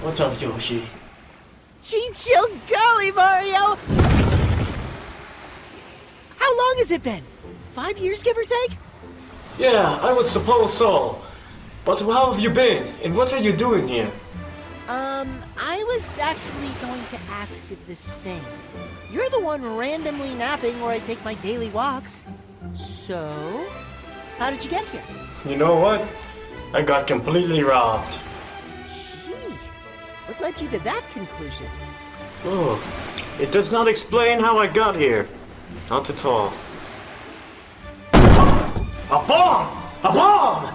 What's up, Yoshi? Chicho golly, Mario! How long has it been? 5 years, give or take? Yeah, I would suppose so. But how have you been? And what are you doing here? I was actually going to ask the same. You're the one randomly napping where I take my daily walks. So, how did you get here? You know what? I got completely robbed. Gee, what led you to that conclusion? Oh, it does not explain how I got here. Not at all. A bomb! A bomb!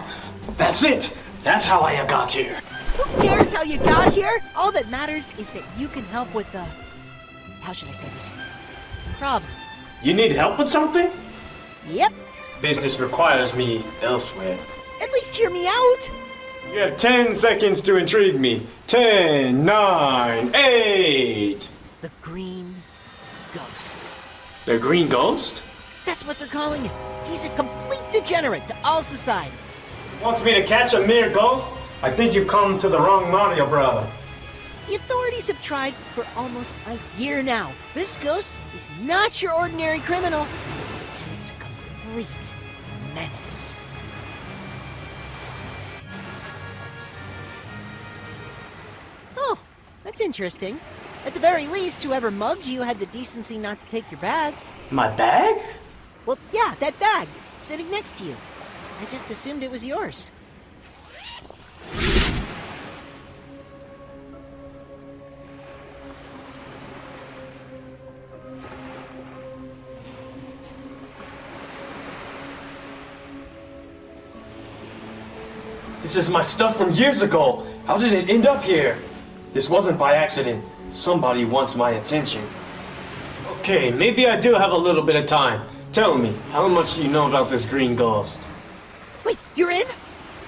That's it! That's how I got here. Who cares how you got here? All that matters is that you can help with how should I say this? Problem. You need help with something? Yep. Business requires me elsewhere. At least hear me out. You have 10 seconds to intrigue me. 10, 9, 8. The Green Ghost. The Green Ghost? That's what they're calling him. He's a complete degenerate to all society. Wants me to catch a mere ghost? I think you've come to the wrong Mario brother. The authorities have tried for almost a year now. This ghost is not your ordinary criminal. Dude's a complete menace. Oh, that's interesting. At the very least, whoever mugged you had the decency not to take your bag. My bag? Well, yeah, that bag, sitting next to you. I just assumed it was yours. This is my stuff from years ago. How did it end up here? This wasn't by accident. Somebody wants my attention. Okay, maybe I do have a little bit of time. Tell me, how much do you know about this Green Ghost? Wait, you're in?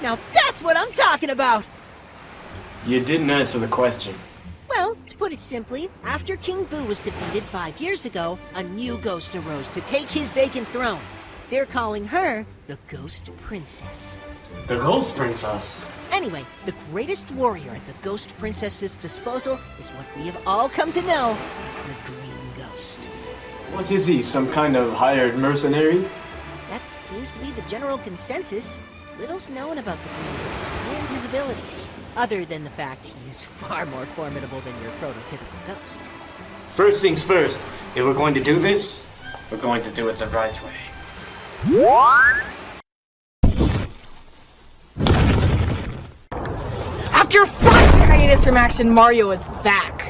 Now that's what I'm talking about! You didn't answer the question. Well, to put it simply, after King Boo was defeated 5 years ago, a new ghost arose to take his vacant throne. They're calling her the Ghost Princess. The Ghost Princess? Anyway, the greatest warrior at the Ghost Princess's disposal is what we have all come to know as the Green Ghost. What is he, some kind of hired mercenary? That seems to be the general consensus. Little's known about the Green Ghost and his abilities, other than the fact he is far more formidable than your prototypical ghost. First things first, if we're going to do this, we're going to do it the right way. After a 5-year hiatus from action, Mario is back.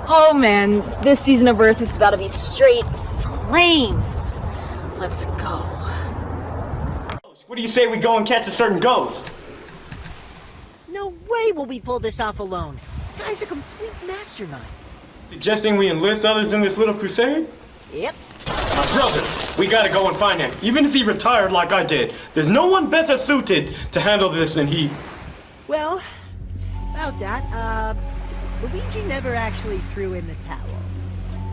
Oh man, this season of Earth is about to be straight flames. Let's go. What do you say we go and catch a certain ghost? No way will we pull this off alone. The guy's a complete mastermind. Suggesting we enlist others in this little crusade? Yep. My brother, we gotta go and find him. Even if he retired like I did, there's no one better suited to handle this than he. Well, about that, Luigi never actually threw in the towel.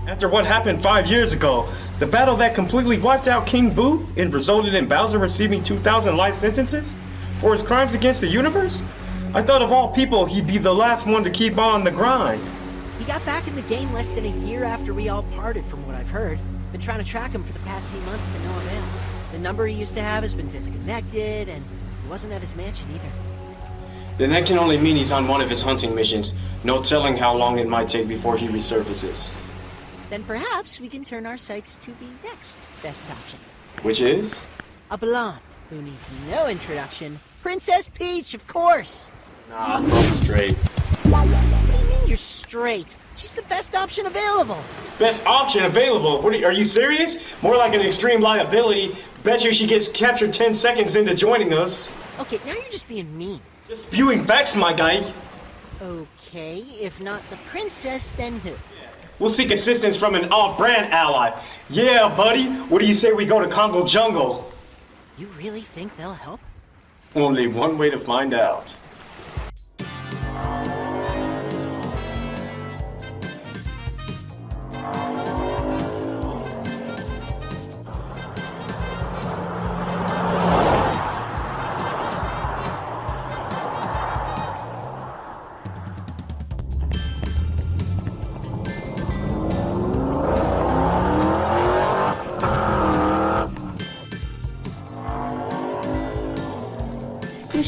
After what happened 5 years ago, the battle that completely wiped out King Boo and resulted in Bowser receiving 2,000 life sentences for his crimes against the universe, I thought of all people he'd be the last one to keep on the grind. He got back in the game less than a year after we all parted, from what I've heard. Been trying to track him for the past few months to no avail. The number he used to have has been disconnected, and he wasn't at his mansion either. Then that can only mean he's on one of his hunting missions. No telling how long it might take before he resurfaces. Then perhaps we can turn our sights to the next best option. Which is? A blonde who needs no introduction. Princess Peach, of course! Nah, I'm straight. What do you mean you're straight? She's the best option available. Best option available? Are you serious? More like an extreme liability. Bet you she gets captured 10 seconds into joining us. Okay, now you're just being mean. Just spewing facts, my guy. Okay, if not the princess, then who? We'll seek assistance from an off-brand ally. Yeah, buddy. What do you say we go to Congo Jungle? You really think they'll help? Only one way to find out.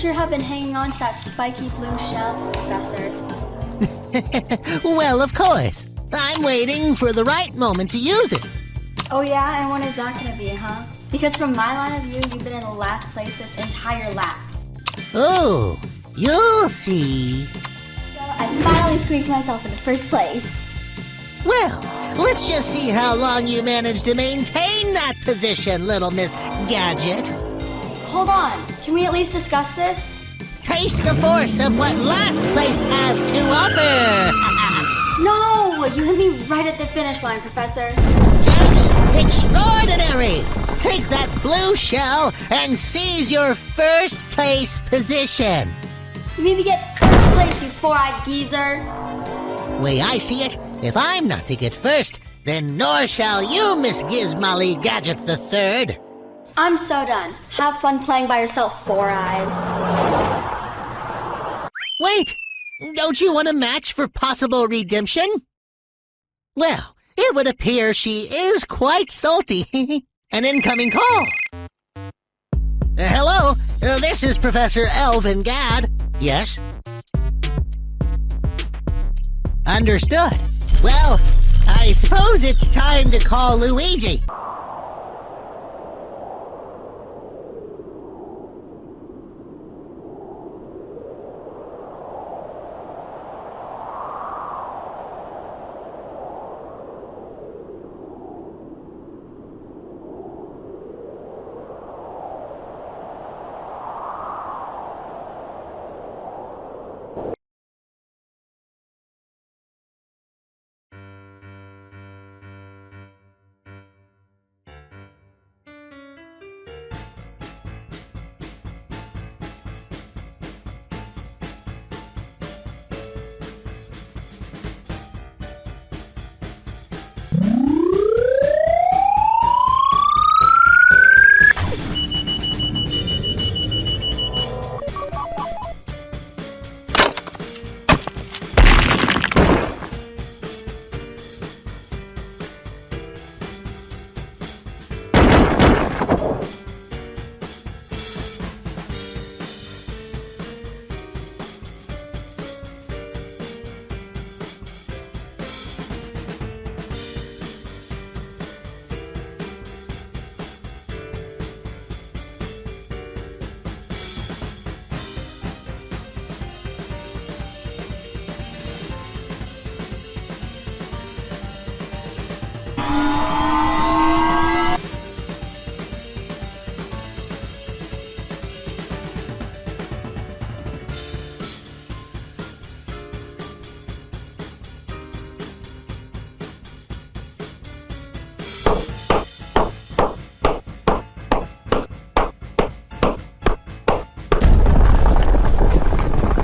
sure have been hanging on to that spiky blue shell, Professor. Well, of course. I'm waiting for the right moment to use it. Oh yeah, and when is that gonna be, huh? Because from my line of view, you've been in the last place this entire lap. Oh, you'll see. So I finally squeaked myself into first place. Well, let's just see how long you manage to maintain that position, little Miss Gadget. Hold on, can we at least discuss this? Taste the force of what last place has to offer. No, you hit me right at the finish line, Professor. Yes, extraordinary. Take that blue shell and seize your first place position. You made me get first place, you four-eyed geezer. Way I see it, if I'm not to get first, then nor shall you, Miss Gizmolly Gadget the Third. I'm so done. Have fun playing by yourself, Four Eyes. Wait, don't you want a match for possible redemption? Well, it would appear she is quite salty. An incoming call. Hello, this is Professor Elvin Gadd. Yes? Understood. Well, I suppose it's time to call Luigi.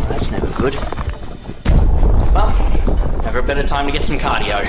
That's never good. Well, never a better time to get some cardio.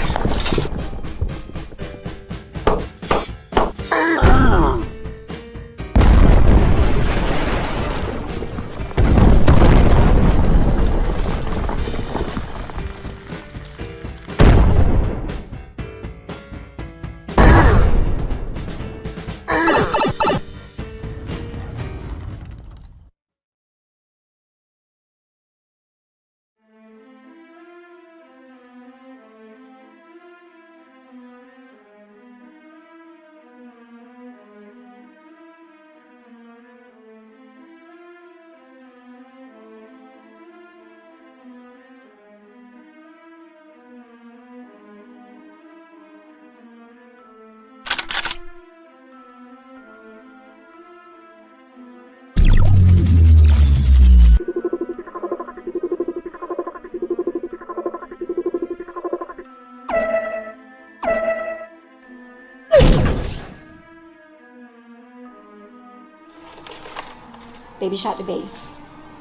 Baby shot to base.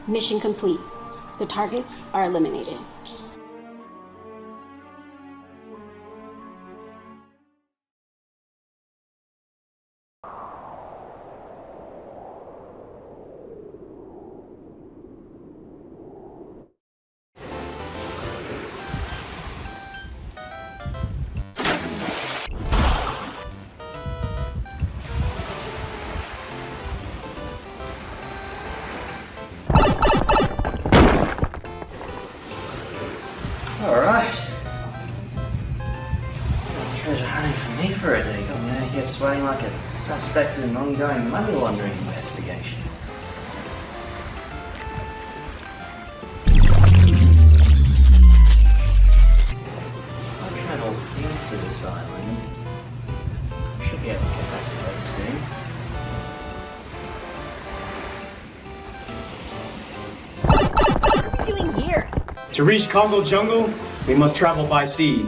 Mission complete. The targets are eliminated. sweating like a suspect in an ongoing money laundering investigation. I've traveled east of this island. Should be able to get back to base soon. What are we doing here? To reach Congo Jungle, we must travel by sea.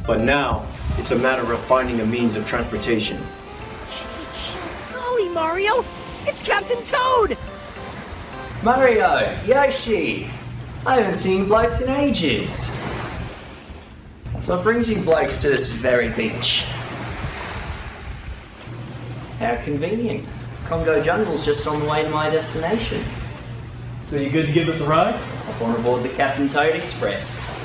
But now, it's a matter of finding a means of transportation. Golly, Mario! It's Captain Toad! Mario! Yoshi! I haven't seen blokes in ages. So what brings you blokes to this very beach? How convenient. Congo Jungle's just on the way to my destination. So you good to give us a ride? Hop on aboard the Captain Toad Express.